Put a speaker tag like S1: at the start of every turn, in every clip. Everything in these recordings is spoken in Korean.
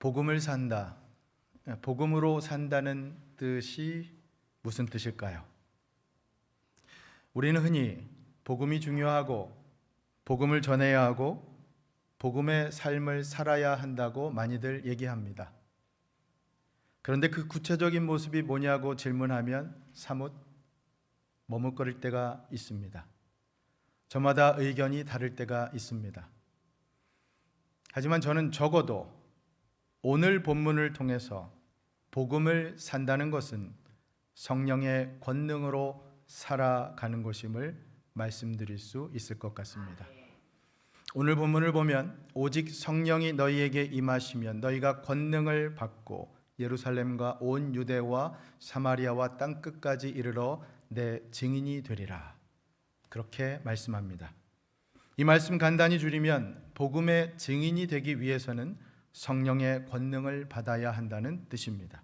S1: 복음을 산다, 복음으로 산다는 뜻이 무슨 뜻일까요? 우리는 흔히 복음이 중요하고 복음을 전해야 하고 복음의 삶을 살아야 한다고 많이들 얘기합니다. 그런데 그 구체적인 모습이 뭐냐고 질문하면 사뭇 머뭇거릴 때가 있습니다. 저마다 의견이 다를 때가 있습니다. 하지만 저는 적어도 오늘 본문을 통해서 복음을 산다는 것은 성령의 권능으로 살아가는 것임을 말씀드릴 수 있을 것 같습니다. 오늘 본문을 보면 오직 성령이 너희에게 임하시면 너희가 권능을 받고 예루살렘과 온 유대와 사마리아와 땅끝까지 이르러 내 증인이 되리라, 그렇게 말씀합니다. 이 말씀 간단히 줄이면 복음의 증인이 되기 위해서는 성령의 권능을 받아야 한다는 뜻입니다.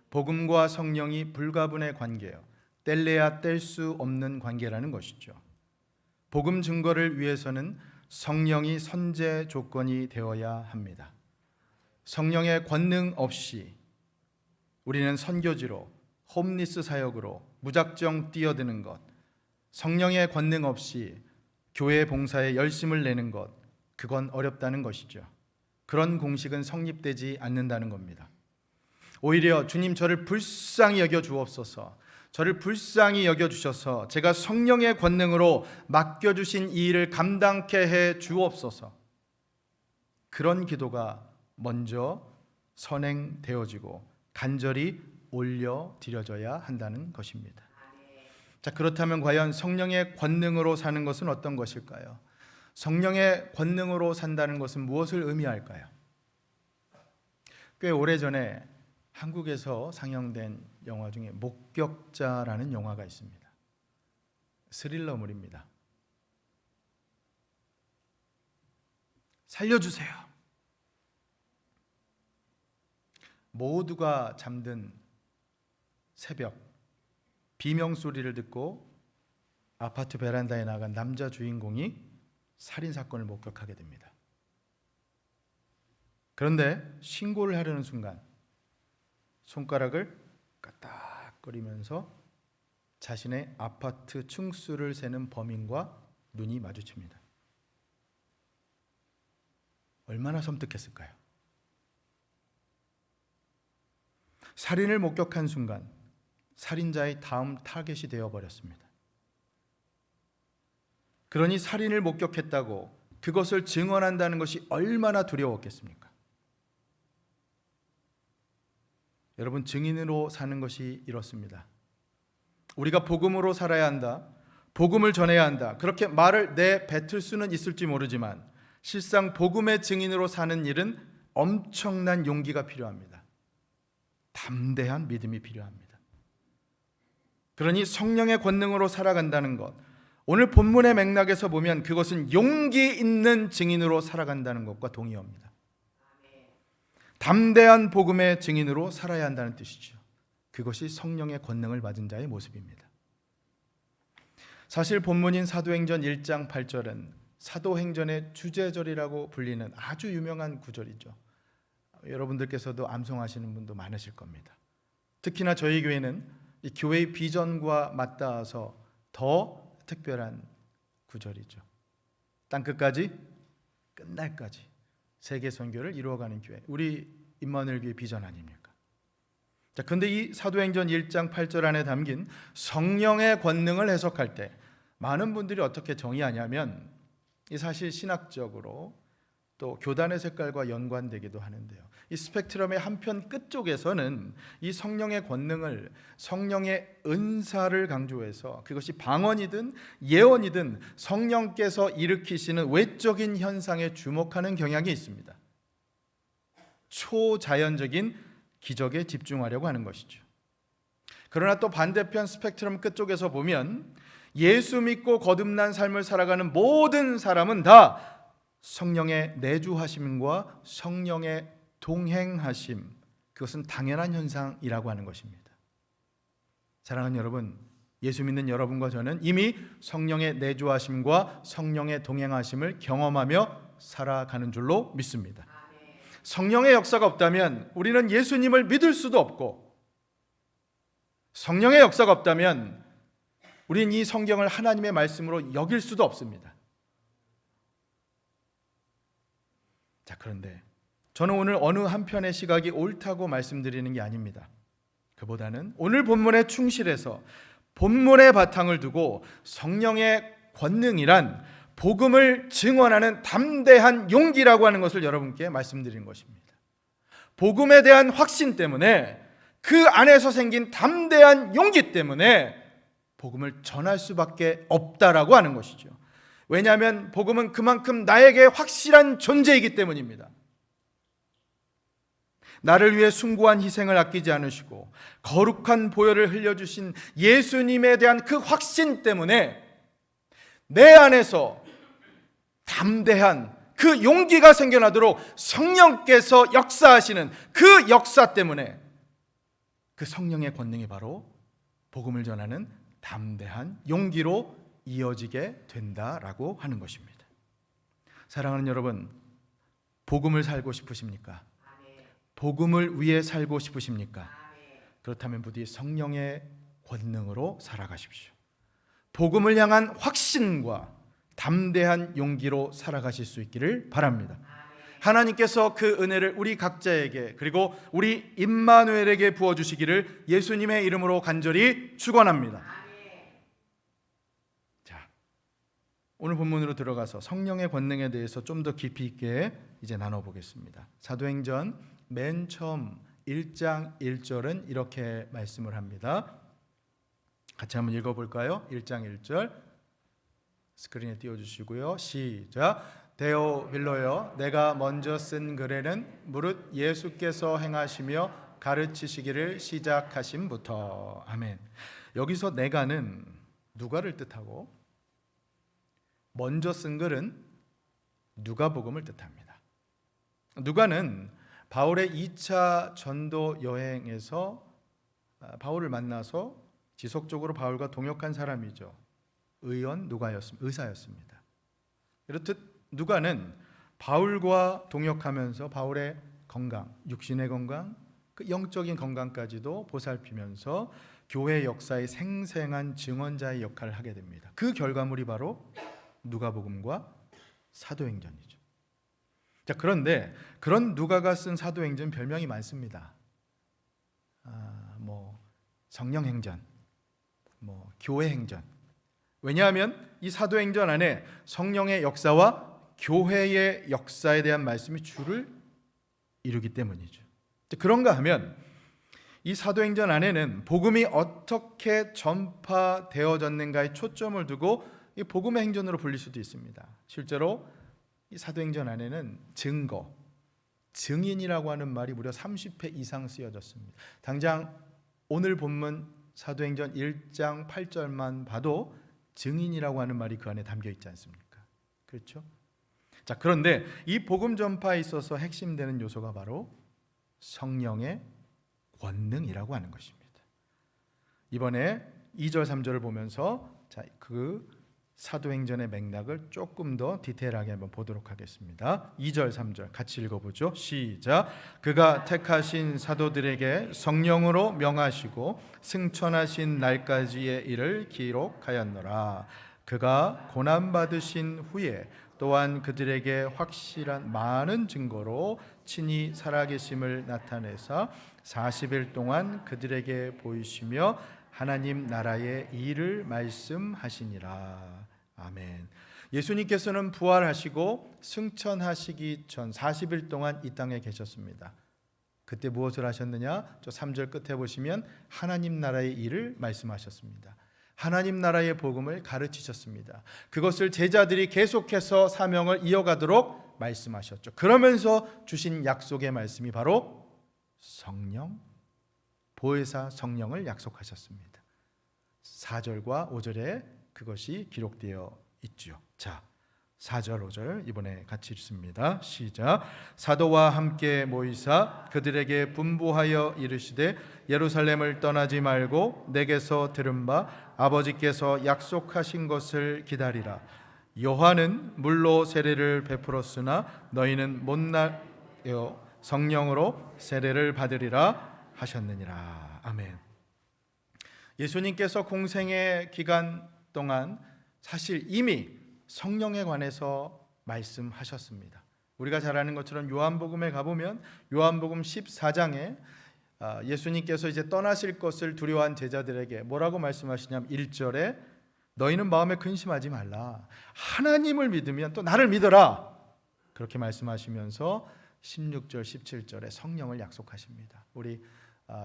S1: 복음과 성령이 불가분의 관계예요. 뗄래야 뗄 수 없는 관계라는 것이죠. 복음 증거를 위해서는 성령이 선제 조건이 되어야 합니다. 성령의 권능 없이 우리는 선교지로, 홈리스 사역으로 무작정 뛰어드는 것, 성령의 권능 없이 교회 봉사에 열심을 내는 것, 그건 어렵다는 것이죠. 그런 공식은 성립되지 않는다는 겁니다. 오히려 주님, 저를 불쌍히 여겨 주옵소서, 저를 불쌍히 여겨 주셔서 제가 성령의 권능으로 맡겨주신 이 일을 감당케 해 주옵소서, 그런 기도가 먼저 선행되어지고 간절히 올려드려져야 한다는 것입니다. 자, 그렇다면 과연 성령의 권능으로 사는 것은 어떤 것일까요? 성령의 권능으로 산다는 것은 무엇을 의미할까요? 꽤 오래전에 한국에서 상영된 영화 중에 목격자라는 영화가 있습니다. 스릴러물입니다. 살려주세요. 모두가 잠든 새벽, 비명소리를 듣고 아파트 베란다에 나간 남자 주인공이 살인사건을 목격하게 됩니다. 그런데 신고를 하려는 순간 손가락을 까딱거리면서 자신의 아파트 층수를 세는 범인과 눈이 마주칩니다. 얼마나 섬뜩했을까요? 살인을 목격한 순간 살인자의 다음 타겟이 되어버렸습니다. 그러니 살인을 목격했다고 그것을 증언한다는 것이 얼마나 두려웠겠습니까? 여러분, 증인으로 사는 것이 이렇습니다. 우리가 복음으로 살아야 한다, 복음을 전해야 한다, 그렇게 말을 내뱉을 수는 있을지 모르지만 실상 복음의 증인으로 사는 일은 엄청난 용기가 필요합니다. 담대한 믿음이 필요합니다. 그러니 성령의 권능으로 살아간다는 것, 오늘 본문의 맥락에서 보면 그것은 용기 있는 증인으로 살아간다는 것과 동의합니다. 담대한 복음의 증인으로 살아야 한다는 뜻이죠. 그것이 성령의 권능을 받은 자의 모습입니다. 사실 본문인 사도행전 1장 8절은 사도행전의 주제절이라고 불리는 아주 유명한 구절이죠. 여러분들께서도 암송하시는 분도 많으실 겁니다. 특히나 저희 교회는 이 교회의 비전과 맞닿아서 더 특별한 구절이죠. 땅끝까지 끝날까지 세계 선교를 이루어가는 교회, 우리 임마누엘 교회 비전 아닙니까? 자, 근데 이 사도행전 1장 8절 안에 담긴 성령의 권능을 해석할 때 많은 분들이 어떻게 정의하냐면, 이 사실 신학적으로 또 교단의 색깔과 연관되기도 하는데요, 이 스펙트럼의 한편 끝쪽에서는 이 성령의 권능을, 성령의 은사를 강조해서 그것이 방언이든 예언이든 성령께서 일으키시는 외적인 현상에 주목하는 경향이 있습니다. 초자연적인 기적에 집중하려고 하는 것이죠. 그러나 또 반대편 스펙트럼 끝쪽에서 보면 예수 믿고 거듭난 삶을 살아가는 모든 사람은 다 성령의 내주하심과 성령의 동행하심, 그것은 당연한 현상이라고 하는 것입니다. 사랑하는 여러분, 예수 믿는 여러분과 저는 이미 성령의 내주하심과 성령의 동행하심을 경험하며 살아가는 줄로 믿습니다. 성령의 역사가 없다면 우리는 예수님을 믿을 수도 없고, 성령의 역사가 없다면 우리는 이 성경을 하나님의 말씀으로 여길 수도 없습니다. 자, 그런데 저는 오늘 어느 한편의 시각이 옳다고 말씀드리는 게 아닙니다. 그보다는 오늘 본문에 충실해서 본문의 바탕을 두고 성령의 권능이란 복음을 증언하는 담대한 용기라고 하는 것을 여러분께 말씀드리는 것입니다. 복음에 대한 확신 때문에, 그 안에서 생긴 담대한 용기 때문에 복음을 전할 수밖에 없다라고 하는 것이죠. 왜냐하면 복음은 그만큼 나에게 확실한 존재이기 때문입니다. 나를 위해 숭고한 희생을 아끼지 않으시고 거룩한 보혈을 흘려주신 예수님에 대한 그 확신 때문에 내 안에서 담대한 그 용기가 생겨나도록 성령께서 역사하시는 그 역사 때문에 그 성령의 권능이 바로 복음을 전하는 담대한 용기로 이어지게 된다라고 하는 것입니다. 사랑하는 여러분, 복음을 살고 싶으십니까? 복음을 위해 살고 싶으십니까? 그렇다면 부디 성령의 권능으로 살아가십시오. 복음을 향한 확신과 담대한 용기로 살아가실 수 있기를 바랍니다. 하나님께서 그 은혜를 우리 각자에게, 그리고 우리 임마누엘에게 부어주시기를 예수님의 이름으로 간절히 축원합니다. 자, 오늘 본문으로 들어가서 성령의 권능에 대해서 좀 더 깊이 있게 이제 나눠보겠습니다. 사도행전 맨 처음 1장 1절은 이렇게 말씀을 합니다. 같이 한번 읽어볼까요? 1장 1절 스크린에 띄워주시고요. 시작. 데오빌로여, 내가 먼저 쓴 글에는 무릇 예수께서 행하시며 가르치시기를 시작하심부터. 아멘. 여기서 내가는 누가를 뜻하고, 먼저 쓴 글은 누가복음을 뜻합니다. 누가는 바울의 2차 전도 여행에서 바울을 만나서 지속적으로 바울과 동역한 사람이죠. 의사였습니다. 이렇듯 누가는 바울과 동역하면서 바울의 건강, 육신의 건강, 그 영적인 건강까지도 보살피면서 교회 역사의 생생한 증언자의 역할을 하게 됩니다. 그 결과물이 바로 누가복음과 사도행전이죠. 자, 그런데 그런 누가가 쓴 사도행전 별명이 많습니다. 성령행전, 교회행전. 왜냐하면 이 사도행전 안에 성령의 역사와 교회의 역사에 대한 말씀이 줄을 이루기 때문이죠. 그런가 하면 이 사도행전 안에는 복음이 어떻게 전파되어졌는가에 초점을 두고 이 복음의 행전으로 불릴 수도 있습니다. 실제로 이 사도행전 안에는 증거, 증인이라고 하는 말이 무려 30회 이상 쓰여졌습니다. 당장 오늘 본문 사도행전 1장 8절만 봐도 증인이라고 하는 말이 그 안에 담겨 있지 않습니까? 그렇죠? 자, 그런데 이 복음 전파에 있어서 핵심되는 요소가 바로 성령의 권능이라고 하는 것입니다. 이번에 2절 3절을 보면서 그 사도행전의 맥락을 조금 더 디테일하게 한번 보도록 하겠습니다. 2절 3절 같이 읽어보죠. 시작. 그가 택하신 사도들에게 성령으로 명하시고 승천하신 날까지의 일을 기록하였노라. 그가 고난받으신 후에 또한 그들에게 확실한 많은 증거로 친히 살아계심을 나타내사 40일 동안 그들에게 보이시며 하나님 나라의 일을 말씀하시니라. 아멘. 예수님께서는 부활하시고 승천하시기 전 40일 동안 이 땅에 계셨습니다. 그때 무엇을 하셨느냐? 저 3절 끝에 보시면 하나님 나라의 일을 말씀하셨습니다. 하나님 나라의 복음을 가르치셨습니다. 그것을 제자들이 계속해서 사명을 이어가도록 말씀하셨죠. 그러면서 주신 약속의 말씀이 바로 성령, 보혜사 성령을 약속하셨습니다. 4절과 5절에 그것이 기록되어 있죠. 자, 4절 5절 이번에 같이 읽습니다. 시작. 사도와 함께 모이사 그들에게 분부하여 이르시되 예루살렘을 떠나지 말고 내게서 들은 바 아버지께서 약속하신 것을 기다리라. 요한은 물로 세례를 베풀었으나 너희는 못나여 성령으로 세례를 받으리라 하셨느니라. 아멘. 예수님께서 공생의 기간 동안 사실 이미 성령에 관해서 말씀하셨습니다. 우리가 잘 아는 것처럼 요한복음에 가보면 요한복음 14장에 예수님께서 이제 떠나실 것을 두려워한 제자들에게 뭐라고 말씀하시냐면 1절에 너희는 마음에 근심하지 말라. 하나님을 믿으면 또 나를 믿어라. 그렇게 말씀하시면서 16절, 17절에 성령을 약속하십니다. 우리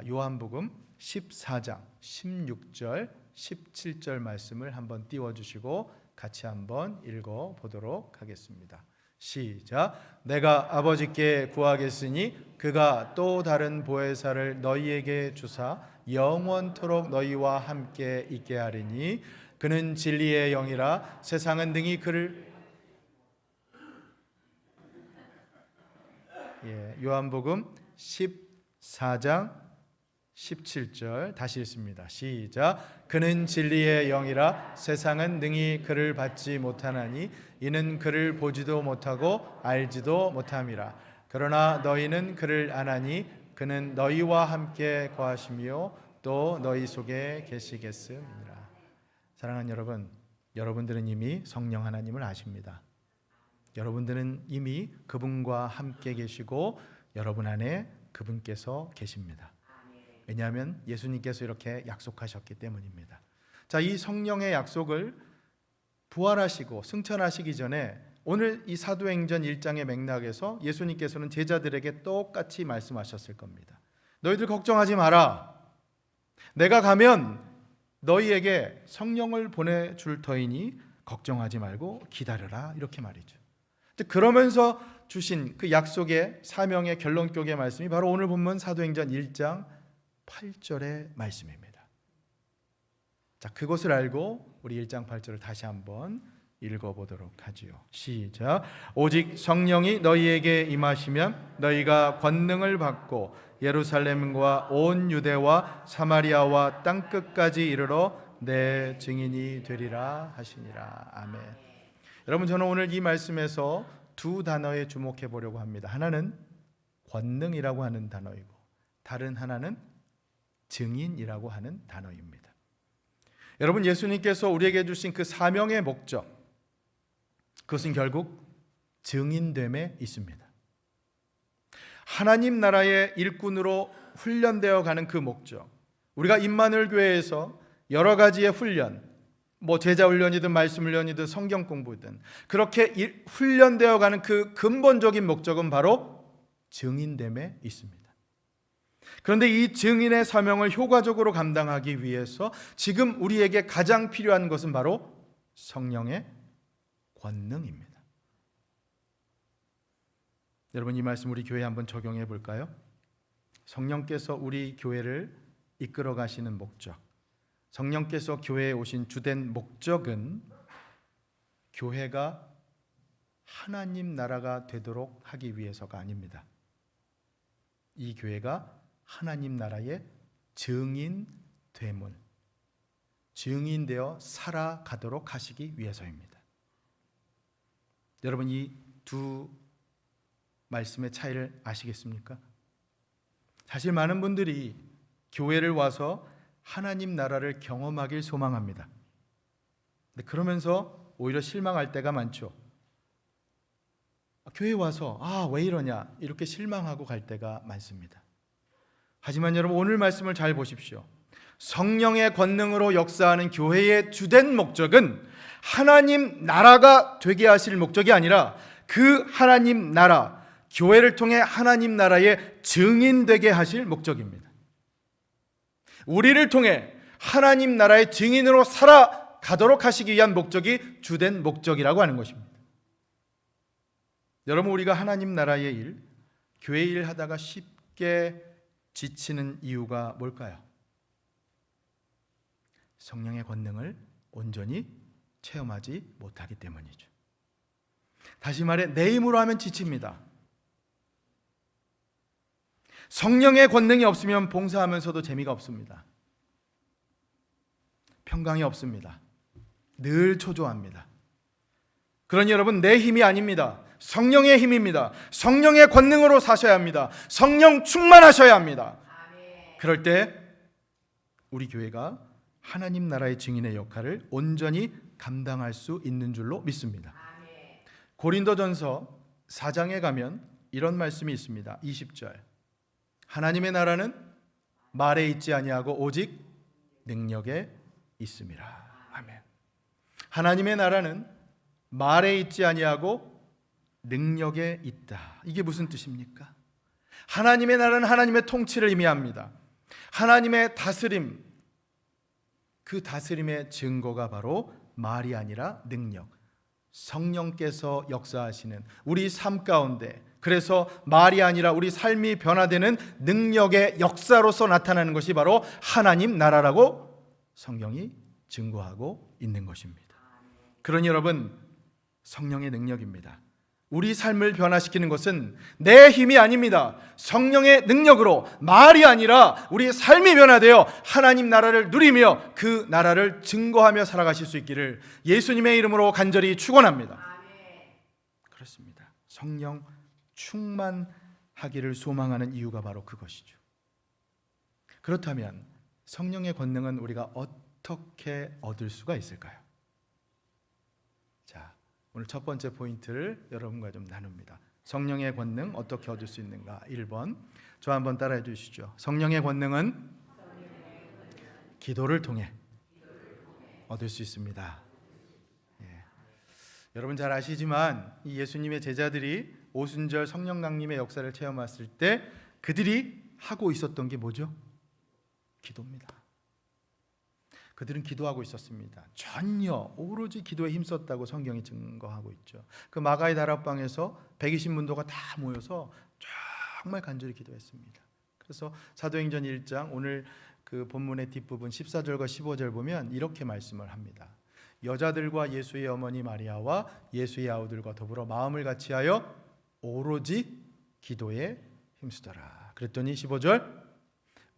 S1: 요한복음 14장 16절, 17절 말씀을 한번 띄워주시고 같이 한번 읽어보도록 하겠습니다. 시작. 내가 아버지께 구하겠으니 그가 또 다른 보혜사를 너희에게 주사 영원토록 너희와 함께 있게 하리니 그는 진리의 영이라. 세상은 능히 그를 요한복음 14장 17절 다시 읽습니다. 시작. 그는 진리의 영이라. 세상은 능히 그를 받지 못하나니 이는 그를 보지도 못하고 알지도 못함이라. 그러나 너희는 그를 아나니 그는 너희와 함께 거하시며 또 너희 속에 계시겠음이라. 사랑하는 여러분, 여러분들은 이미 성령 하나님을 아십니다. 여러분들은 이미 그분과 함께 계시고 여러분 안에 그분께서 계십니다. 왜냐하면 예수님께서 이렇게 약속하셨기 때문입니다. 자, 이 성령의 약속을 부활하시고 승천하시기 전에 오늘 이 사도행전 1장의 맥락에서 예수님께서는 제자들에게 똑같이 말씀하셨을 겁니다. 너희들 걱정하지 마라. 내가 가면 너희에게 성령을 보내줄 터이니 걱정하지 말고 기다려라. 이렇게 말이죠. 그러면서 주신 그 약속의 사명의 결론격의 말씀이 바로 오늘 본문 사도행전 1장 8절의 말씀입니다. 자, 그것을 알고 우리 1장 8절을 다시 한번 읽어보도록 하지요. 시작. 오직 성령이 너희에게 임하시면 너희가 권능을 받고 예루살렘과 온 유대와 사마리아와 땅끝까지 이르러 내 증인이 되리라 하시니라. 아멘. 여러분, 저는 오늘 이 말씀에서 두 단어에 주목해 보려고 합니다. 하나는 권능이라고 하는 단어이고 다른 하나는 증인이라고 하는 단어입니다. 여러분, 예수님께서 우리에게 주신 그 사명의 목적, 그것은 결국 증인됨에 있습니다. 하나님 나라의 일꾼으로 훈련되어 가는 그 목적, 우리가 임마누엘 교회에서 여러 가지의 훈련, 제자 훈련이든 말씀 훈련이든 성경 공부든 그렇게 훈련되어 가는 그 근본적인 목적은 바로 증인됨에 있습니다. 그런데 이 증인의 사명을 효과적으로 감당하기 위해서 지금 우리에게 가장 필요한 것은 바로 성령의 권능입니다. 여러분, 이 말씀 우리 교회에 한번 적용해 볼까요? 성령께서 우리 교회를 이끌어 가시는 목적, 성령께서 교회에 오신 주된 목적은 교회가 하나님 나라가 되도록 하기 위해서가 아닙니다. 이 교회가 하나님 나라의 증인되문, 증인되어 살아가도록 하시기 위해서입니다. 여러분, 이 두 말씀의 차이를 아시겠습니까? 사실 많은 분들이 교회를 와서 하나님 나라를 경험하길 소망합니다. 근데 그러면서 오히려 실망할 때가 많죠. 교회에 와서 왜 이러냐 이렇게 실망하고 갈 때가 많습니다. 하지만 여러분, 오늘 말씀을 잘 보십시오. 성령의 권능으로 역사하는 교회의 주된 목적은 하나님 나라가 되게 하실 목적이 아니라 그 하나님 나라, 교회를 통해 하나님 나라의 증인되게 하실 목적입니다. 우리를 통해 하나님 나라의 증인으로 살아가도록 하시기 위한 목적이 주된 목적이라고 하는 것입니다. 여러분, 우리가 하나님 나라의 일, 교회 일 하다가 쉽게 지치는 이유가 뭘까요? 성령의 권능을 온전히 체험하지 못하기 때문이죠. 다시 말해, 내 힘으로 하면 지칩니다. 성령의 권능이 없으면 봉사하면서도 재미가 없습니다. 평강이 없습니다. 늘 초조합니다. 그러니 여러분, 내 힘이 아닙니다. 성령의 힘입니다. 성령의 권능으로 사셔야 합니다. 성령 충만하셔야 합니다. 그럴 때 우리 교회가 하나님 나라의 증인의 역할을 온전히 감당할 수 있는 줄로 믿습니다. 고린도전서 4장에 가면 이런 말씀이 있습니다. 20절. 하나님의 나라는 말에 있지 아니하고 오직 능력에 있음이라. 아멘. 하나님의 나라는 말에 있지 아니하고 능력에 있다. 이게 무슨 뜻입니까? 하나님의 나라는 하나님의 통치를 의미합니다. 하나님의 다스림, 그 다스림의 증거가 바로 말이 아니라 능력, 성령께서 역사하시는 우리 삶 가운데, 그래서 말이 아니라 우리 삶이 변화되는 능력의 역사로서 나타나는 것이 바로 하나님 나라라고 성경이 증거하고 있는 것입니다. 그러니 여러분, 성령의 능력입니다. 우리 삶을 변화시키는 것은 내 힘이 아닙니다. 성령의 능력으로, 말이 아니라 우리 삶이 변화되어 하나님 나라를 누리며 그 나라를 증거하며 살아가실 수 있기를 예수님의 이름으로 간절히 축원합니다. 그렇습니다. 성령 충만하기를 소망하는 이유가 바로 그것이죠. 그렇다면 성령의 권능은 우리가 어떻게 얻을 수가 있을까요? 자, 오늘 첫 번째 포인트를 여러분과 좀 나눕니다. 성령의 권능 어떻게 얻을 수 있는가? 1번, 저 한번 따라해 주시죠. 성령의 권능은 기도를 통해 얻을 수 있습니다. 예. 여러분 잘 아시지만 이 예수님의 제자들이 오순절 성령 강림의 역사를 체험했을 때 그들이 하고 있었던 게 뭐죠? 기도입니다. 그들은 기도하고 있었습니다. 전혀 오로지 기도에 힘썼다고 성경이 증거하고 있죠. 그 마가의 다락방에서 120문도가 다 모여서 정말 간절히 기도했습니다. 그래서 사도행전 1장 오늘 그 본문의 뒷부분 14절과 15절 보면 이렇게 말씀을 합니다. 여자들과 예수의 어머니 마리아와 예수의 아우들과 더불어 마음을 같이하여 오로지 기도에 힘쓰더라. 그랬더니 15절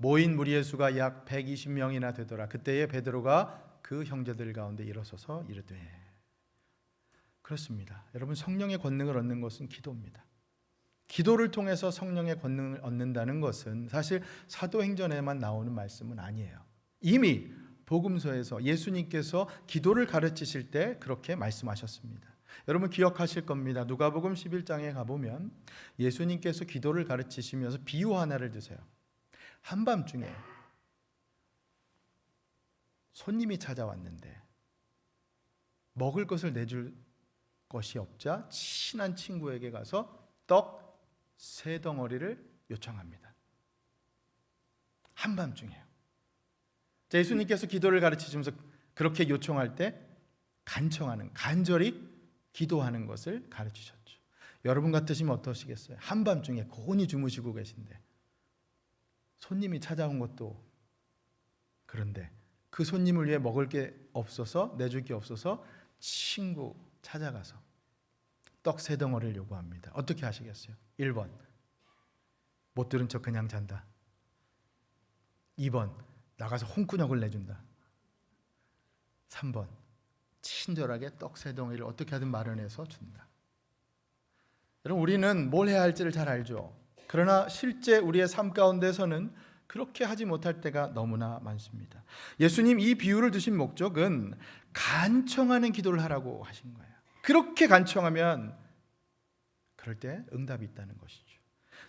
S1: 모인 무리의 수가 약 120명이나 되더라. 그때에 베드로가 그 형제들 가운데 일어서서 이르되. 그렇습니다. 여러분, 성령의 권능을 얻는 것은 기도입니다. 기도를 통해서 성령의 권능을 얻는다는 것은 사실 사도행전에만 나오는 말씀은 아니에요. 이미 복음서에서 예수님께서 기도를 가르치실 때 그렇게 말씀하셨습니다. 여러분 기억하실 겁니다. 누가복음 11장에 가보면 예수님께서 기도를 가르치시면서 비유 하나를 드세요. 한밤중에 손님이 찾아왔는데 먹을 것을 내줄 것이 없자 친한 친구에게 가서 떡 3덩어리를 요청합니다. 한밤중에요. 예수님께서 기도를 가르치시면서 그렇게 요청할 때 간절히 기도하는 것을 가르치셨죠. 여러분 같으시면 어떠시겠어요? 한밤중에 고온히 주무시고 계신데 손님이 찾아온 것도 그런데 그 손님을 위해 먹을 게 없어서, 내줄 게 없어서 친구 찾아가서 떡 3덩어리를 요구합니다. 어떻게 하시겠어요? 1번, 못 들은 척 그냥 잔다. 2번, 나가서 홍군역을 내준다. 3번, 친절하게 떡 3덩어리를 어떻게 하든 마련해서 준다. 여러분, 우리는 뭘 해야 할지를 잘 알죠. 그러나 실제 우리의 삶 가운데서는 그렇게 하지 못할 때가 너무나 많습니다. 예수님 이 비유를 드신 목적은 간청하는 기도를 하라고 하신 거예요. 그렇게 간청하면 그럴 때 응답이 있다는 것이죠.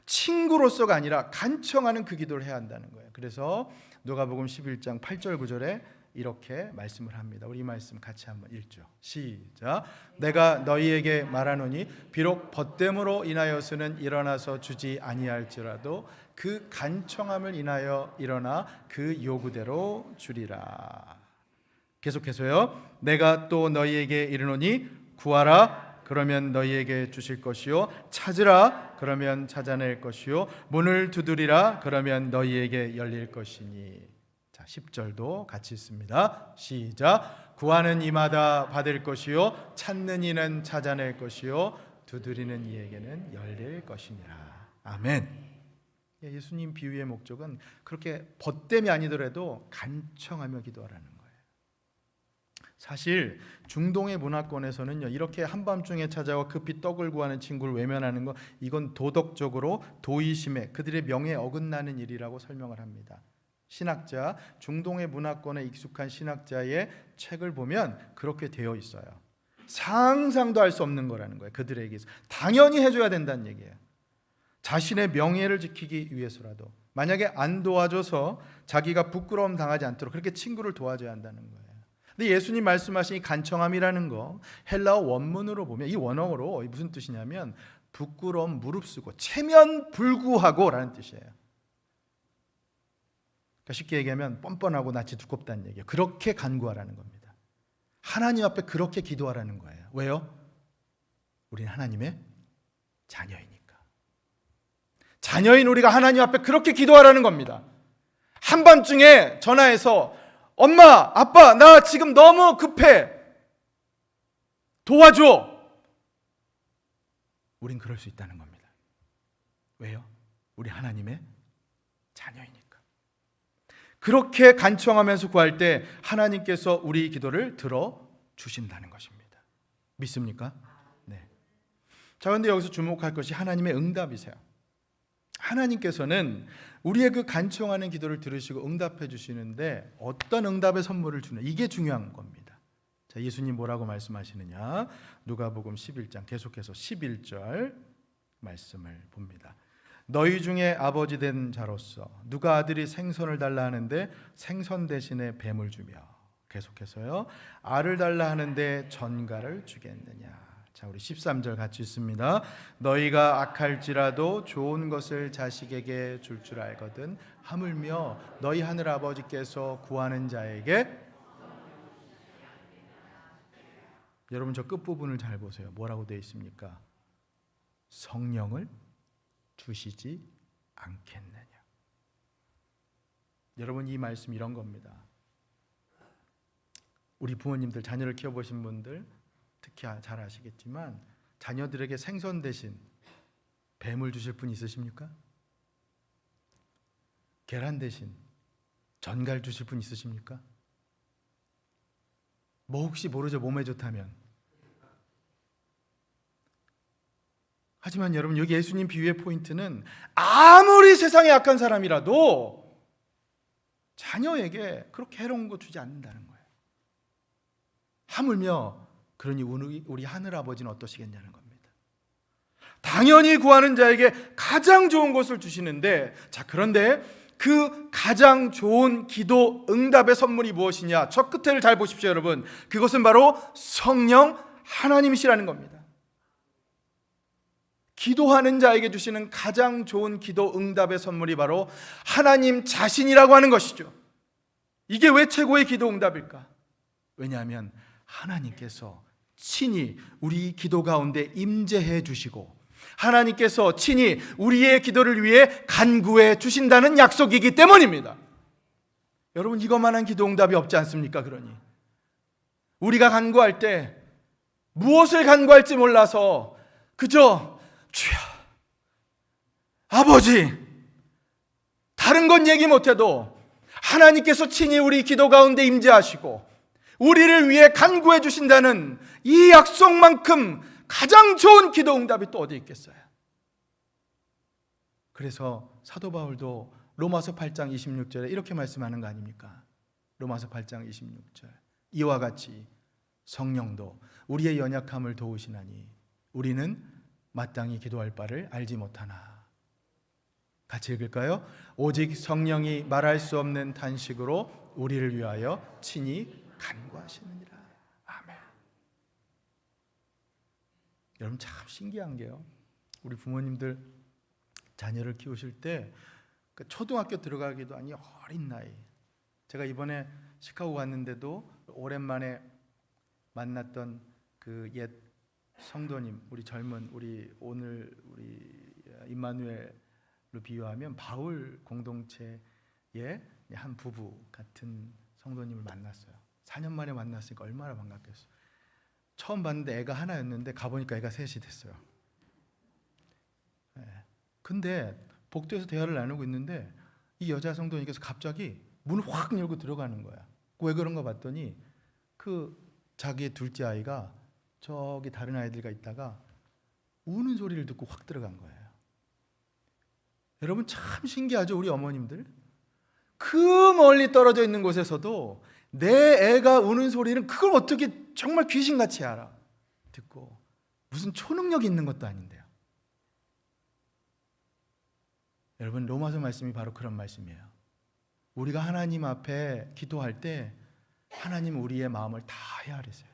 S1: 친구로서가 아니라 간청하는 그 기도를 해야 한다는 거예요. 그래서 누가복음 11장 8절 9절에 이렇게 말씀을 합니다. 우리 말씀 같이 한번 읽죠. 시작. 내가 너희에게 말하노니 비록 벗됨으로 인하여서는 일어나서 주지 아니할지라도 그 간청함을 인하여 일어나 그 요구대로 주리라. 계속해서요. 내가 또 너희에게 이르노니 구하라 그러면 너희에게 주실 것이요 찾으라 그러면 찾아낼 것이요 문을 두드리라 그러면 너희에게 열릴 것이니. 10절도 같이 있습니다. 시작. 구하는 이마다 받을 것이요 찾는 이는 찾아낼 것이요 두드리는 이에게는 열릴 것이니라. 아멘. 예수님 비유의 목적은 그렇게 벗됨이 아니더라도 간청하며 기도하라는 거예요. 사실 중동의 문화권에서는요, 이렇게 한밤중에 찾아와 급히 떡을 구하는 친구를 외면하는 거, 이건 도덕적으로 도의심에 그들의 명예에 어긋나는 일이라고 설명을 합니다. 신학자, 중동의 문화권에 익숙한 신학자의 책을 보면 그렇게 되어 있어요. 상상도 할 수 없는 거라는 거예요. 그들에게서 당연히 해줘야 된다는 얘기예요. 자신의 명예를 지키기 위해서라도, 만약에 안 도와줘서 자기가 부끄러움 당하지 않도록 그렇게 친구를 도와줘야 한다는 거예요. 근데 예수님 말씀하신 이 간청함이라는 거, 헬라어 원문으로 보면 이 원어로 무슨 뜻이냐면 부끄러움 무릅쓰고 체면불구하고 라는 뜻이에요. 그러니까 쉽게 얘기하면 뻔뻔하고 낯이 두껍다는 얘기예요. 그렇게 간구하라는 겁니다. 하나님 앞에 그렇게 기도하라는 거예요. 왜요? 우리는 하나님의 자녀이니까. 자녀인 우리가 하나님 앞에 그렇게 기도하라는 겁니다. 한밤중에 전화해서 엄마, 아빠, 나 지금 너무 급해. 도와줘. 우린 그럴 수 있다는 겁니다. 왜요? 우리 하나님의 자녀이니까. 그렇게 간청하면서 구할 때 하나님께서 우리 기도를 들어주신다는 것입니다. 믿습니까? 네. 자, 그런데 여기서 주목할 것이 하나님의 응답이세요. 하나님께서는 우리의 그 간청하는 기도를 들으시고 응답해 주시는데 어떤 응답의 선물을 주는, 이게 중요한 겁니다. 자, 예수님 뭐라고 말씀하시느냐? 누가복음 11장 계속해서 11절 말씀을 봅니다. 너희 중에 아버지 된 자로서 누가 아들이 생선을 달라 하는데 생선 대신에 뱀을 주며, 계속해서요, 알을 달라 하는데 전갈을 주겠느냐? 자, 우리 13절 같이 있습니다. 너희가 악할지라도 좋은 것을 자식에게 줄 줄 알거든 하물며 너희 하늘 아버지께서 구하는 자에게. 여러분 저 끝부분을 잘 보세요. 뭐라고 되어 있습니까? 성령을 주시지 않겠느냐. 여러분 이 말씀 이런 겁니다. 우리 부모님들 자녀를 키워보신 분들 특히 잘 아시겠지만 자녀들에게 생선 대신 뱀을 주실 분 있으십니까? 계란 대신 전갈 주실 분 있으십니까? 뭐 혹시 모르죠, 몸에 좋다면. 하지만 여러분 여기 예수님 비유의 포인트는 아무리 세상에 악한 사람이라도 자녀에게 그렇게 해로운 거 주지 않는다는 거예요. 하물며 그러니 우리 하늘 아버지는 어떠시겠냐는 겁니다. 당연히 구하는 자에게 가장 좋은 것을 주시는데, 자, 그런데 그 가장 좋은 기도 응답의 선물이 무엇이냐? 첫 끝을 잘 보십시오, 여러분. 그것은 바로 성령 하나님이시라는 겁니다. 기도하는 자에게 주시는 가장 좋은 기도 응답의 선물이 바로 하나님 자신이라고 하는 것이죠. 이게 왜 최고의 기도 응답일까? 왜냐하면 하나님께서 친히 우리 기도 가운데 임재해 주시고 하나님께서 친히 우리의 기도를 위해 간구해 주신다는 약속이기 때문입니다. 여러분 이것만한 기도 응답이 없지 않습니까? 그러니 우리가 간구할 때 무엇을 간구할지 몰라서 그저 주여, 아버지, 다른 건 얘기 못해도 하나님께서 친히 우리 기도 가운데 임재하시고 우리를 위해 간구해 주신다는 이 약속만큼 가장 좋은 기도 응답이 또 어디 있겠어요? 그래서 사도 바울도 로마서 8장 26절에 이렇게 말씀하는 거 아닙니까? 로마서 8장 26절, 이와 같이 성령도 우리의 연약함을 도우시나니 우리는 마땅히 기도할 바를 알지 못하나. 같이 읽을까요? 오직 성령이 말할 수 없는 탄식으로 우리를 위하여 친히 간구하시느니라. 아멘. 여러분 참 신기한 게요, 우리 부모님들 자녀를 키우실 때 초등학교 들어가기도 아니 어린 나이, 제가 이번에 시카고 갔는데도 오랜만에 만났던 그 옛 성도님, 우리 젊은 우리 임마누엘로 비유하면 바울 공동체의 한 부부 같은 성도님을 만났어요. 4년 만에 만났으니까 얼마나 반갑겠어요. 처음 봤는데 애가 하나였는데 가보니까 애가 셋이 됐어요. 근데 복도에서 대화를 나누고 있는데 이 여자 성도님께서 갑자기 문을 확 열고 들어가는 거야. 왜 그런가 봤더니 그 자기의 둘째 아이가 저기 다른 아이들과 있다가 우는 소리를 듣고 확 들어간 거예요. 여러분 참 신기하죠? 우리 어머님들 그 멀리 떨어져 있는 곳에서도 내 애가 우는 소리는 그걸 어떻게 정말 귀신같이 알아. 듣고 무슨 초능력이 있는 것도 아닌데요. 여러분 로마서 말씀이 바로 그런 말씀이에요. 우리가 하나님 앞에 기도할 때 하나님 우리의 마음을 다 헤아리세요.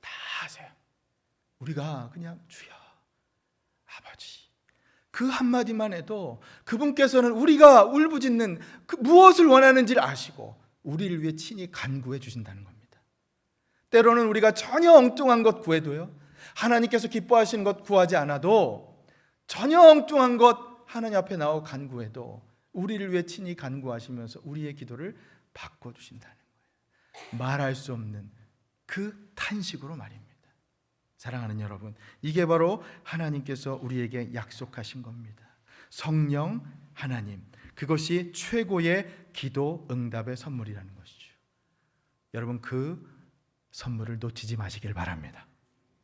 S1: 다 하세요. 우리가 그냥 주여 아버지 그 한마디만 해도 그분께서는 우리가 울부짖는 그 무엇을 원하는지를 아시고 우리를 위해 친히 간구해 주신다는 겁니다. 때로는 우리가 전혀 엉뚱한 것 구해도요, 하나님께서 기뻐하시는 것 구하지 않아도 전혀 엉뚱한 것 하나님 앞에 나와 간구해도 우리를 위해 친히 간구하시면서 우리의 기도를 바꿔주신다는 거예요. 말할 수 없는 그 탄식으로 말입니다. 사랑하는 여러분, 이게 바로 하나님께서 우리에게 약속하신 겁니다. 성령 하나님, 그것이 최고의 기도 응답의 선물이라는 것이죠. 여러분 그 선물을 놓치지 마시길 바랍니다.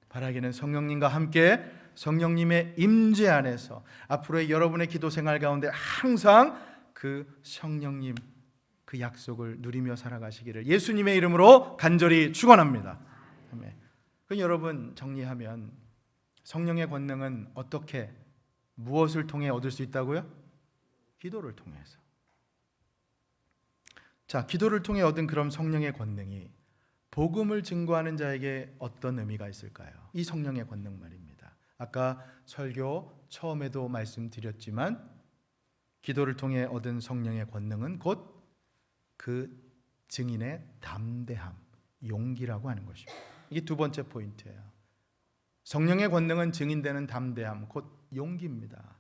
S1: 바라기는 성령님과 함께 성령님의 임재 안에서 앞으로의 여러분의 기도 생활 가운데 항상 그 성령님 그 약속을 누리며 살아가시기를 예수님의 이름으로 간절히 축원합니다. 아멘. 그럼 여러분 정리하면 성령의 권능은 어떻게 무엇을 통해 얻을 수 있다고요? 기도를 통해서. 자, 기도를 통해 얻은 그런 성령의 권능이 복음을 증거하는 자에게 어떤 의미가 있을까요? 이 성령의 권능 말입니다. 아까 설교 처음에도 말씀드렸지만 기도를 통해 얻은 성령의 권능은 곧 그 증인의 담대함, 용기라고 하는 것입니다. 이게 두 번째 포인트예요. 성령의 권능은 증인되는 담대함, 곧 용기입니다.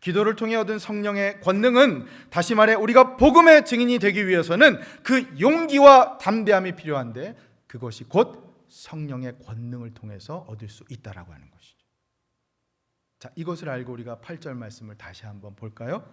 S1: 기도를 통해 얻은 성령의 권능은 다시 말해 우리가 복음의 증인이 되기 위해서는 그 용기와 담대함이 필요한데 그것이 곧 성령의 권능을 통해서 얻을 수 있다라고 하는 것이죠. 자, 이것을 알고 우리가 8절 말씀을 다시 한번 볼까요?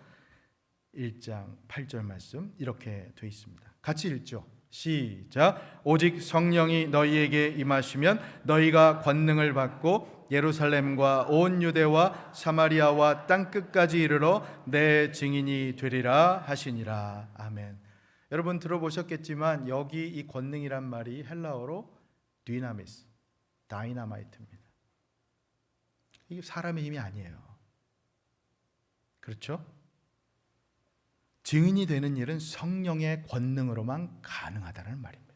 S1: 1장 8절 말씀 이렇게 되어 있습니다. 같이 읽죠. 시작. 오직 성령이 너희에게 임하시면 너희가 권능을 받고 예루살렘과 온 유대와 사마리아와 땅끝까지 이르러 내 증인이 되리라 하시니라. 아멘. 여러분 들어보셨겠지만 여기 이 권능이란 말이 헬라어로 디나미스, 다이나마이트입니다. 이게 사람의 힘이 아니에요. 그렇죠? 증인이 되는 일은 성령의 권능으로만 가능하다는 말입니다.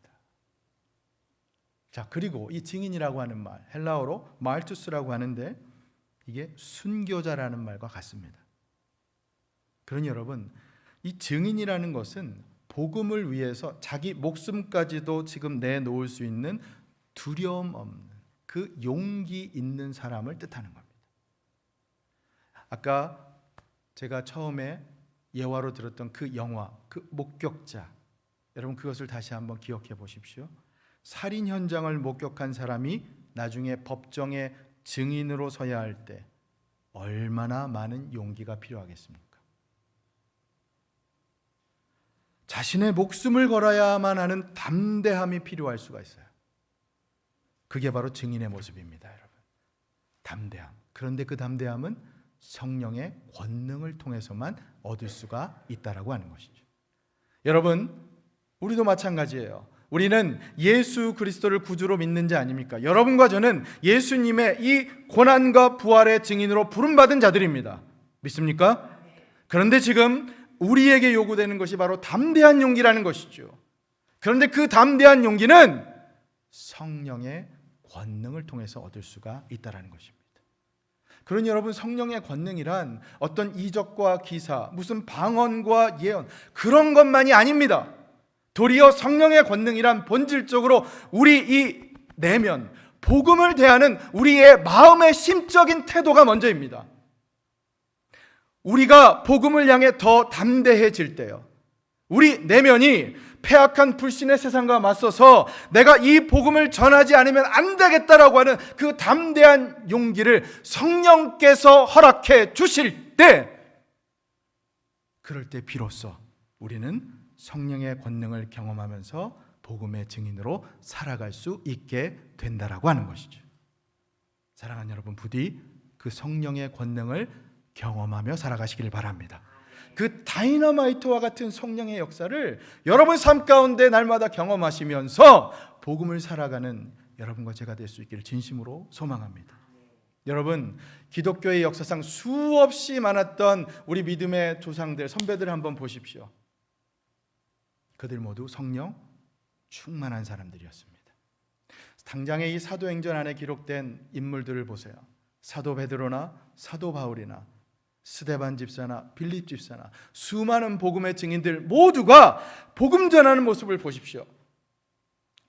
S1: 자, 그리고 이 증인이라고 하는 말, 헬라어로 말투스라고 하는데 이게 순교자라는 말과 같습니다. 그러니 여러분, 이 증인이라는 것은 복음을 위해서 자기 목숨까지도 지금 내놓을 수 있는 두려움 없는 그 용기 있는 사람을 뜻하는 겁니다. 아까 제가 처음에 예화로 들었던 그 영화, 그 목격자, 여러분 그것을 다시 한번 기억해 보십시오. 살인 현장을 목격한 사람이 나중에 법정의 증인으로 서야 할 때 얼마나 많은 용기가 필요하겠습니까? 자신의 목숨을 걸어야만 하는 담대함이 필요할 수가 있어요. 그게 바로 증인의 모습입니다, 여러분. 담대함. 그런데 그 담대함은 성령의 권능을 통해서만 얻을 수가 있다라고 하는 것이죠. 여러분, 우리도 마찬가지예요. 우리는 예수 그리스도를 구주로 믿는 자 아닙니까? 여러분과 저는 예수님의 이 고난과 부활의 증인으로 부름받은 자들입니다. 믿습니까? 그런데 지금 우리에게 요구되는 것이 바로 담대한 용기라는 것이죠. 그런데 그 담대한 용기는 성령의 권능을 통해서 얻을 수가 있다라는 것입니다. 그러니 여러분, 성령의 권능이란 어떤 이적과 기사, 무슨 방언과 예언, 그런 것만이 아닙니다. 도리어 성령의 권능이란 본질적으로 우리 이 내면, 복음을 대하는 우리의 마음의 심적인 태도가 먼저입니다. 우리가 복음을 향해 더 담대해질 때요, 우리 내면이 패악한 불신의 세상과 맞서서 내가 이 복음을 전하지 않으면 안 되겠다라고 하는 그 담대한 용기를 성령께서 허락해 주실 때, 그럴 때 비로소 우리는 성령의 권능을 경험하면서 복음의 증인으로 살아갈 수 있게 된다라고 하는 것이죠. 사랑하는 여러분, 부디 그 성령의 권능을 경험하며 살아가시길 바랍니다. 그 다이너마이트와 같은 성령의 역사를 여러분 삶 가운데 날마다 경험하시면서 복음을 살아가는 여러분과 제가 될 수 있기를 진심으로 소망합니다. 여러분, 기독교의 역사상 수없이 많았던 우리 믿음의 조상들, 선배들 한번 보십시오. 그들 모두 성령 충만한 사람들이었습니다. 당장의 이 사도행전 안에 기록된 인물들을 보세요. 사도 베드로나 사도 바울이나 스데반 집사나 빌립 집사나 수많은 복음의 증인들 모두가 복음 전하는 모습을 보십시오.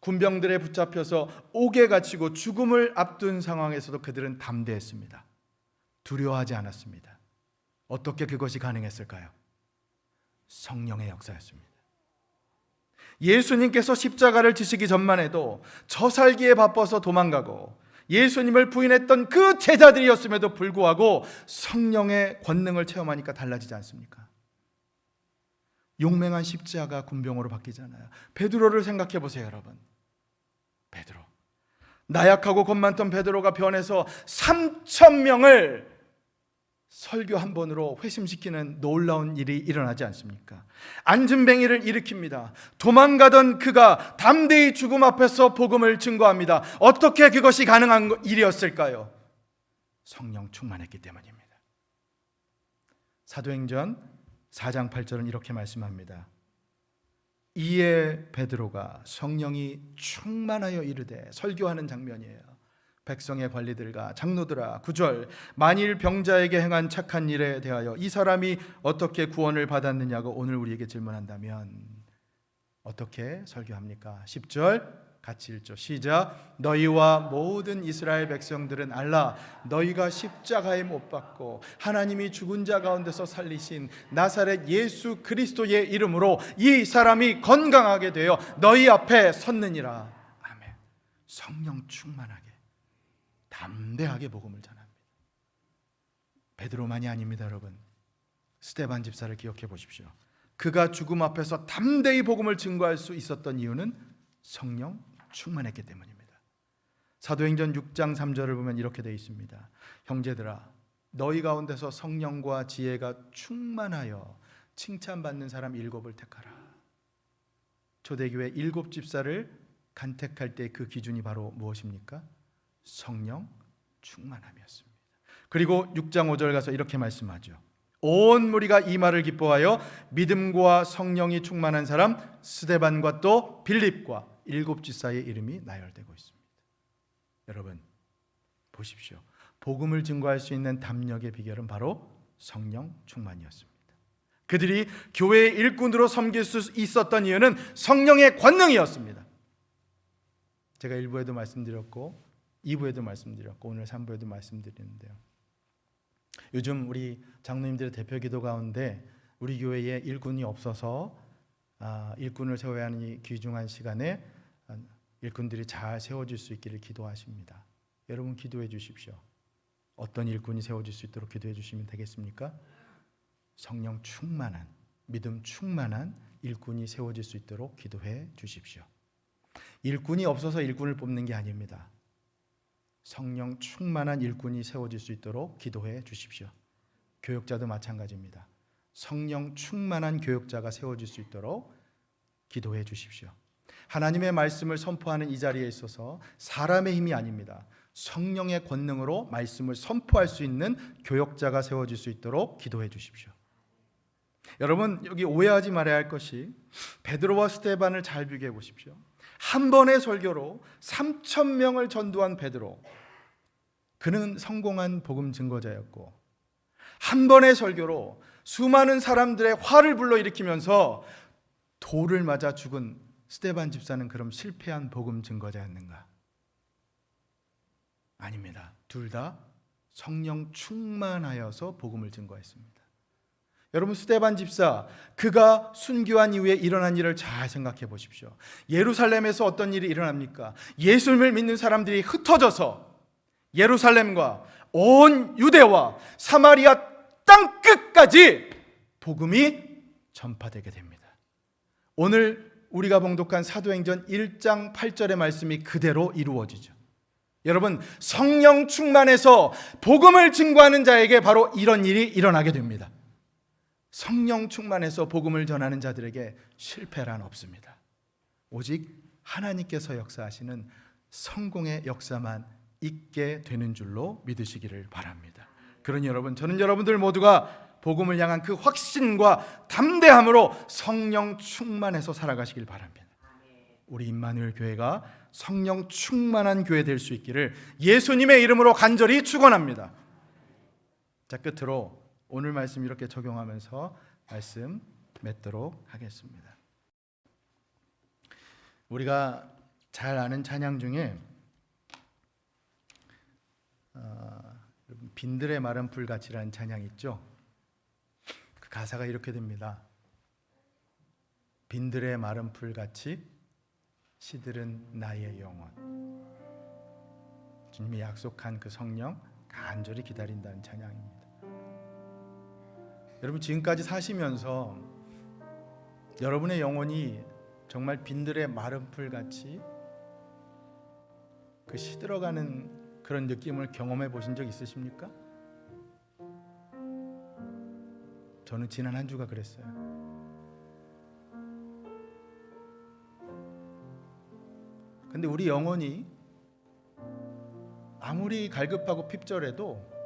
S1: 군병들에 붙잡혀서 옥에 갇히고 죽음을 앞둔 상황에서도 그들은 담대했습니다. 두려워하지 않았습니다. 어떻게 그것이 가능했을까요? 성령의 역사였습니다. 예수님께서 십자가를 지시기 전만 해도 저살기에 바빠서 도망가고 예수님을 부인했던 그 제자들이었음에도 불구하고 성령의 권능을 체험하니까 달라지지 않습니까? 용맹한 십자가 군병으로 바뀌잖아요. 베드로를 생각해 보세요, 여러분. 베드로, 나약하고 겁 많던 베드로가 변해서 3,000명을 설교 한 번으로 회심시키는 놀라운 일이 일어나지 않습니까? 안진뱅이를 일으킵니다. 도망가던 그가 담대히 죽음 앞에서 복음을 증거합니다. 어떻게 그것이 가능한 일이었을까요? 성령 충만했기 때문입니다. 사도행전 4장 8절은 이렇게 말씀합니다. 이에 베드로가 성령이 충만하여 이르되, 설교하는 장면이에요. 백성의 관리들과 장로들아, 9절, 만일 병자에게 행한 착한 일에 대하여 이 사람이 어떻게 구원을 받았느냐고 오늘 우리에게 질문한다면 어떻게 설교합니까? 10절 같이 읽죠. 시작. 너희와 모든 이스라엘 백성들은 알라, 너희가 십자가에 못 박고 하나님이 죽은 자 가운데서 살리신 나사렛 예수 그리스도의 이름으로 이 사람이 건강하게 되어 너희 앞에 섰느니라. 아멘. 성령 충만하게 담대하게 복음을 전합니다. 베드로만이 아닙니다, 여러분. 스데반 집사를 기억해 보십시오. 그가 죽음 앞에서 담대히 복음을 증거할 수 있었던 이유는 성령 충만했기 때문입니다. 사도행전 6장 3절을 보면 이렇게 되어 있습니다. 형제들아, 너희 가운데서 성령과 지혜가 충만하여 칭찬받는 사람 7을 택하라. 초대교회 7 집사를 간택할 때 그 기준이 바로 무엇입니까? 성령 충만함이었습니다. 그리고 6장 5절 가서 이렇게 말씀하죠. 온 무리가 이 말을 기뻐하여 믿음과 성령이 충만한 사람 스데반과 또 빌립과 7 집사의 이름이 나열되고 있습니다. 여러분 보십시오. 복음을 증거할 수 있는 담력의 비결은 바로 성령 충만이었습니다. 그들이 교회의 일꾼으로 섬길 수 있었던 이유는 성령의 권능이었습니다. 제가 1부에도 말씀드렸고 2부에도 말씀드렸고 오늘 3부에도 말씀드리는데요. 요즘 우리 장로님들의 대표 기도 가운데 우리 교회에 일꾼이 없어서 일꾼을 세워야 하는 이 귀중한 시간에 일꾼들이 잘 세워질 수 있기를 기도하십니다. 여러분 기도해 주십시오. 어떤 일꾼이 세워질 수 있도록 기도해 주시면 되겠습니까? 성령 충만한, 믿음 충만한 일꾼이 세워질 수 있도록 기도해 주십시오. 일꾼이 없어서 일꾼을 뽑는 게 아닙니다. 성령 충만한 일꾼이 세워질 수 있도록 기도해 주십시오. 교역자도 마찬가지입니다. 성령 충만한 교역자가 세워질 수 있도록 기도해 주십시오. 하나님의 말씀을 선포하는 이 자리에 있어서 사람의 힘이 아닙니다. 성령의 권능으로 말씀을 선포할 수 있는 교역자가 세워질 수 있도록 기도해 주십시오. 여러분 여기 오해하지 말아야 할 것이 베드로와 스데반을 잘 비교해 보십시오. 한 번의 설교로 3,000명을 전도한 베드로, 그는 성공한 복음 증거자였고 한 번의 설교로 수많은 사람들의 화를 불러일으키면서 돌을 맞아 죽은 스데반 집사는 그럼 실패한 복음 증거자였는가? 아닙니다. 둘 다 성령 충만하여서 복음을 증거했습니다. 여러분 스데반 집사, 그가 순교한 이후에 일어난 일을 잘 생각해 보십시오. 예루살렘에서 어떤 일이 일어납니까? 예수님을 믿는 사람들이 흩어져서 예루살렘과 온 유대와 사마리아 땅 끝까지 복음이 전파되게 됩니다. 오늘 우리가 봉독한 사도행전 1장 8절의 말씀이 그대로 이루어지죠. 여러분, 성령 충만해서 복음을 증거하는 자에게 바로 이런 일이 일어나게 됩니다. 성령 충만해서 복음을 전하는 자들에게 실패란 없습니다. 오직 하나님께서 역사하시는 성공의 역사만 있게 되는 줄로 믿으시기를 바랍니다. 그러니 여러분, 저는 여러분들 모두가 복음을 향한 그 확신과 담대함으로 성령 충만해서 살아가시길 바랍니다. 우리 임마누엘 교회가 성령 충만한 교회 될 수 있기를 예수님의 이름으로 간절히 축원합니다. 자, 끝으로 오늘 말씀 이렇게 적용하면서 말씀 맺도록 하겠습니다. 우리가 잘 아는 찬양 중에 빈들의 마른 풀같이라는 찬양 있죠. 그 가사가 이렇게 됩니다. 빈들의 마른 풀같이 시들은 나의 영혼. 주님이 약속한 그 성령 간절히 기다린다는 찬양입니다. 여러분, 지금까지 사시면서 여러분의 영혼이 정말 빈들의 마른 풀같이 그 시들어가는 그런 느낌을 경험해 보신 적 있으십니까? 저는 지난 한 주가 그랬어요. 근데 우리 영혼이 아무리 갈급하고 핍절해도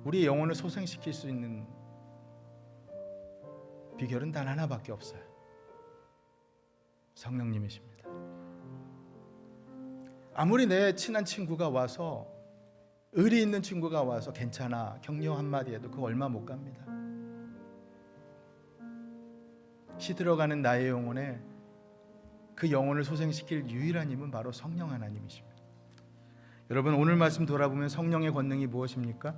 S1: 우리의 영혼을 소생시킬 수 있는 비결은 단 하나밖에 없어요. 성령님이십니다. 아무리 내 친한 친구가 와서, 의리 있는 친구가 와서 괜찮아 격려 한마디 해도 그거 얼마 못 갑니다. 시들어가는 나의 영혼에 그 영혼을 소생시킬 유일한 힘은 바로 성령 하나님이십니다. 여러분, 오늘 말씀 돌아보면 성령의 권능이 무엇입니까?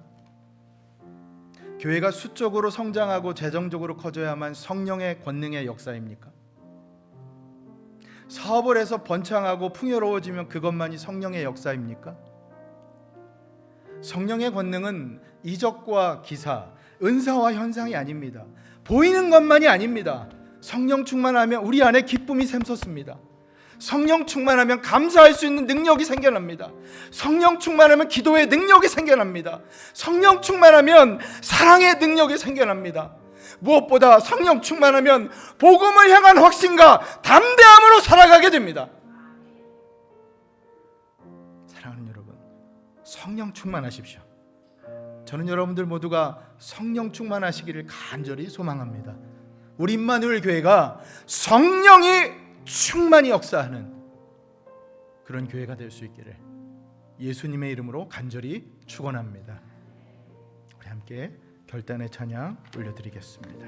S1: 교회가 수적으로 성장하고 재정적으로 커져야만 성령의 권능의 역사입니까? 사업을 해서 번창하고 풍요로워지면 그것만이 성령의 역사입니까? 성령의 권능은 이적과 기사, 은사와 현상이 아닙니다. 보이는 것만이 아닙니다. 성령 충만하면 우리 안에 기쁨이 샘솟습니다. 성령 충만하면 감사할 수 있는 능력이 생겨납니다. 성령 충만하면 기도의 능력이 생겨납니다. 성령 충만하면 사랑의 능력이 생겨납니다. 무엇보다 성령 충만하면 복음을 향한 확신과 담대함으로 살아가게 됩니다. 사랑하는 여러분, 성령 충만하십시오. 저는 여러분들 모두가 성령 충만하시기를 간절히 소망합니다. 우리 임마누엘 교회가 성령이 충만히 역사하는 그런 교회가 될 수 있기를 예수님의 이름으로 간절히 축원합니다. 우리 함께 결단의 찬양 올려드리겠습니다.